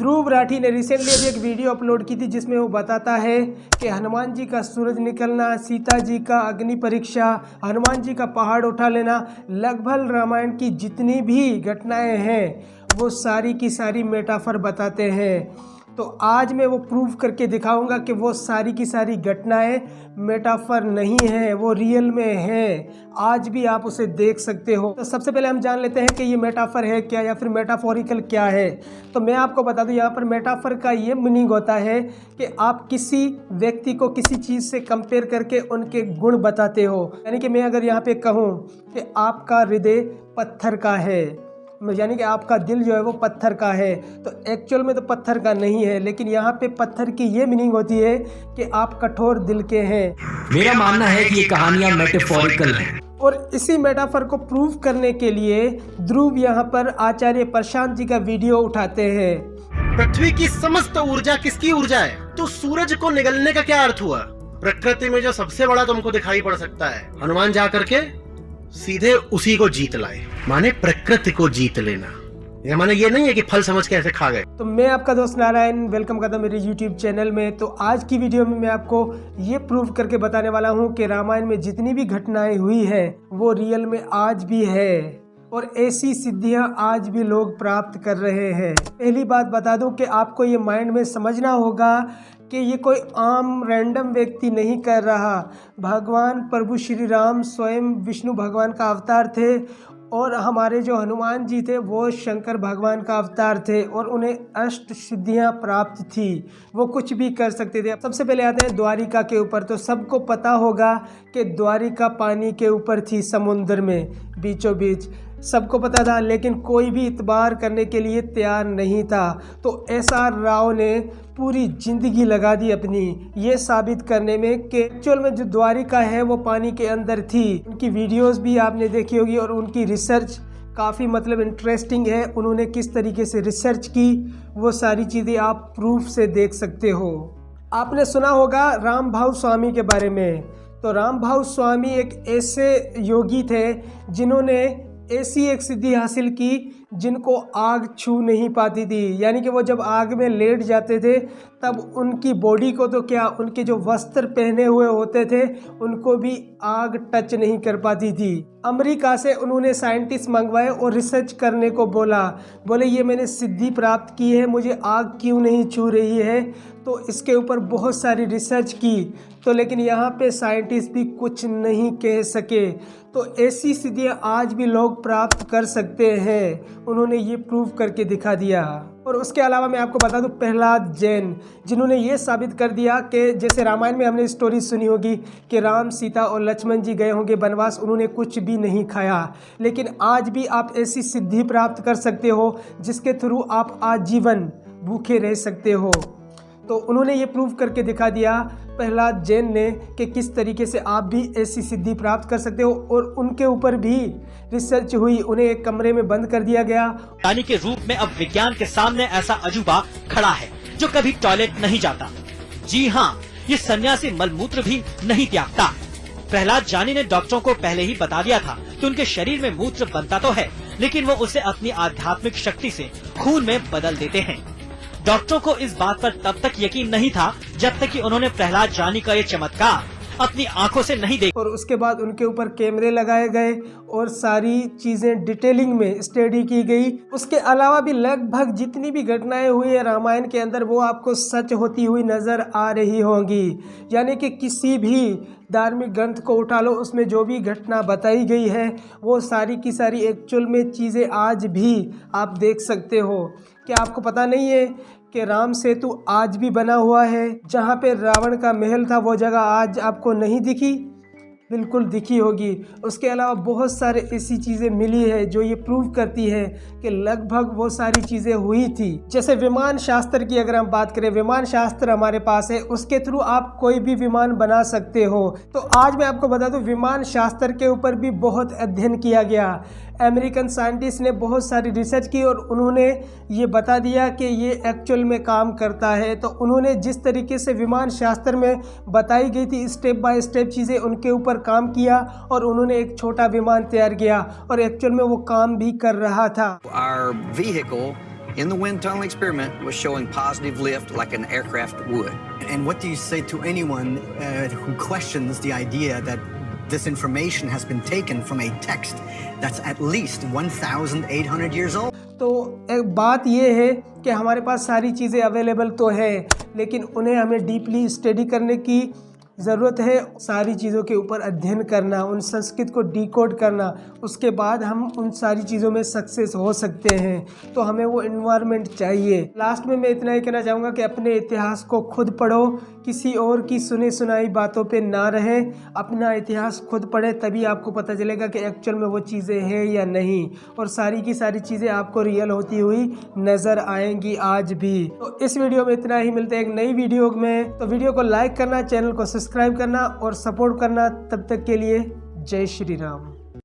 ध्रुव राठी ने रिसेंटली अभी एक वीडियो अपलोड की थी जिसमें वो बताता है कि हनुमान जी का सूरज निकलना, सीता जी का अग्नि परीक्षा, हनुमान जी का पहाड़ उठा लेना, लगभग रामायण की जितनी भी घटनाएं हैं वो सारी की सारी मेटाफर बताते हैं। तो आज मैं वो प्रूव करके दिखाऊंगा कि वो सारी की सारी घटनाएं मेटाफर नहीं है, वो रियल में है। आज भी आप उसे देख सकते हो। तो सबसे पहले हम जान लेते हैं कि ये मेटाफर है क्या या फिर मेटाफोरिकल क्या है। तो मैं आपको बता दूं, यहाँ पर मेटाफर का ये मीनिंग होता है कि आप किसी व्यक्ति को किसी चीज़ से कंपेयर करके उनके गुण बताते हो। यानी कि मैं अगर यहाँ पे कहूँ कि आपका हृदय पत्थर का है, यानी कि आपका दिल जो है वो पत्थर का है, तो एक्चुअल में तो पत्थर का नहीं है, लेकिन यहाँ पे पत्थर की ये मीनिंग होती है कि आप कठोर दिल के हैं। मेरा मानना है कि ये कहानियां मेटाफोरिकल हैं। और इसी मेटाफर को प्रूव करने के लिए ध्रुव यहाँ पर आचार्य प्रशांत जी का वीडियो उठाते हैं। पृथ्वी की समस्त ऊर्जा किसकी ऊर्जा है? तो सूरज को निगलने का क्या अर्थ हुआ? प्रकृति में जो सबसे बड़ा तुमको दिखाई पड़ सकता है, हनुमान जा करके सीधे उसी को जीत लाए, माने प्रकृति को जीत लेना। ये माने ये नहीं है कि फल समझ के ऐसे खा गए। तो मैं आपका दोस्त नारायण, वेलकम करता हूं मेरे YouTube चैनल में। तो आज की वीडियो में मैं आपको ये प्रूव करके बताने वाला हूं कि रामायण में जितनी भी घटनाएं हुई है वो रियल में आज भी है और ऐसी सिद्धियां आज भी लोग प्राप्त कर रहे हैं। पहली बात बता दूं कि आपको ये माइंड में समझना होगा कि ये कोई आम रैंडम व्यक्ति नहीं कर रहा। भगवान प्रभु श्री राम स्वयं विष्णु भगवान का अवतार थे और हमारे जो हनुमान जी थे वो शंकर भगवान का अवतार थे और उन्हें अष्ट सिद्धियां प्राप्त थी, वो कुछ भी कर सकते थे। सबसे पहले आते हैं द्वारिका के ऊपर। तो सबको पता होगा कि द्वारिका पानी के ऊपर थी, समुद्र में बीचों बीच, सबको पता था, लेकिन कोई भी इतबार करने के लिए तैयार नहीं था। तो एसआर राव ने पूरी जिंदगी लगा दी अपनी ये साबित करने में कि एक्चुअल में जो द्वारिका है वो पानी के अंदर थी। उनकी वीडियोस भी आपने देखी होगी और उनकी रिसर्च काफ़ी मतलब इंटरेस्टिंग है। उन्होंने किस तरीके से रिसर्च की वो सारी चीज़ें आप प्रूफ से देख सकते हो। आपने सुना होगा रामभाऊ स्वामी के बारे में। तो रामभाऊ स्वामी एक ऐसे योगी थे जिन्होंने ऐसी एक सिद्धि हासिल की जिनको आग छू नहीं पाती थी। यानी कि वो जब आग में लेट जाते थे तब उनकी बॉडी को तो क्या, उनके जो वस्त्र पहने हुए होते थे उनको भी आग टच नहीं कर पाती थी। अमेरिका से उन्होंने साइंटिस्ट मंगवाए और रिसर्च करने को बोले ये मैंने सिद्धि प्राप्त की है, मुझे आग क्यों नहीं छू रही है। तो इसके ऊपर बहुत सारी रिसर्च की, तो लेकिन यहाँ पे साइंटिस्ट भी कुछ नहीं कह सके। तो ऐसी सिद्धियाँ आज भी लोग प्राप्त कर सकते हैं, उन्होंने ये प्रूव करके दिखा दिया। और उसके अलावा मैं आपको बता दूं, प्रहलाद जैन जिन्होंने ये साबित कर दिया कि जैसे रामायण में हमने स्टोरी सुनी होगी कि राम, सीता और लक्ष्मण जी गए होंगे वनवास, उन्होंने कुछ भी नहीं खाया, लेकिन आज भी आप ऐसी सिद्धि प्राप्त कर सकते हो जिसके थ्रू आप आजीवन भूखे रह सकते हो। तो उन्होंने ये प्रूव करके दिखा दिया प्रहलाद जैन ने कि किस तरीके से आप भी ऐसी सिद्धि प्राप्त कर सकते हो। और उनके ऊपर भी रिसर्च हुई, उन्हें एक कमरे में बंद कर दिया गया। प्राणी के रूप में अब विज्ञान के सामने ऐसा अजूबा खड़ा है जो कभी टॉयलेट नहीं जाता। जी हाँ, ये सन्यासी मलमूत्र भी नहीं त्यागता। प्रहलाद जानी ने डॉक्टरों को पहले ही बता दिया था कि उनके शरीर में मूत्र बनता तो है, लेकिन वो उसे अपनी आध्यात्मिक शक्ति से खून में बदल देते हैं। डॉक्टरों को इस बात पर तब तक यकीन नहीं था जब तक कि उन्होंने प्रहलाद जानी का ये चमत्कार अपनी आंखों से नहीं देखा। और उसके बाद उनके ऊपर कैमरे लगाए गए और सारी चीजें डिटेलिंग में स्टडी की गई। उसके अलावा भी लगभग जितनी भी घटनाएं हुई है रामायण के अंदर वो आपको सच होती हुई नजर आ रही होंगी। यानी कि किसी भी धार्मिक ग्रंथ को उठा लो, उसमें जो भी घटना बताई गई है वो सारी की सारी एक्चुअल में चीज़ें आज भी आप देख सकते हो। क्या आपको पता नहीं है कि राम सेतु आज भी बना हुआ है? जहाँ पे रावण का महल था वो जगह आज आपको नहीं दिखी? बिल्कुल दिखी होगी। उसके अलावा बहुत सारे ऐसी चीज़ें मिली है जो ये प्रूव करती है कि लगभग वो सारी चीज़ें हुई थी। जैसे विमान शास्त्र की अगर हम बात करें, विमान शास्त्र हमारे पास है, उसके थ्रू आप कोई भी विमान बना सकते हो। तो आज मैं आपको बता दूं, विमान शास्त्र के ऊपर भी बहुत अध्ययन किया गया। अमेरिकन साइंटिस्ट ने बहुत सारी रिसर्च की और उन्होंने ये बता दिया कि ये एक्चुअल में काम करता है। तो उन्होंने जिस तरीके से विमान शास्त्र में बताई गई थी स्टेप बाय स्टेप चीज़ें, उनके ऊपर काम किया और उन्होंने एक छोटा विमान तैयार किया और एक्चुअल में वो काम भी कर रहा था। Our vehicle in the wind tunnel experiment was showing positive lift like an aircraft would. And what do you say to anyone who questions the idea that this information has been taken from a text that's at least 1,800 years old? तो एक बात ये है कि हमारे पास सारी चीज़ें available तो है, लेकिन उन्हें हमें डीपली स्टडी करने की ज़रूरत है, सारी चीज़ों के ऊपर अध्ययन करना, उन संस्कृत को डिकोड करना, उसके बाद हम उन सारी चीज़ों में सक्सेस हो सकते हैं। तो हमें वो इन्वायरमेंट चाहिए। लास्ट में मैं इतना ही कहना चाहूँगा कि अपने इतिहास को खुद पढ़ो, किसी और की सुनी सुनाई बातों पे ना रहें, अपना इतिहास खुद पढ़ें, तभी आपको पता चलेगा कि एक्चुअल में वो चीज़ें हैं या नहीं, और सारी की सारी चीज़ें आपको रियल होती हुई नज़र आएंगी आज भी। तो इस वीडियो में इतना ही, मिलते हैं एक नई वीडियो में। तो वीडियो को लाइक करना, चैनल को सब्सक्राइब करना और सपोर्ट करना। तब तक के लिए जय श्री राम।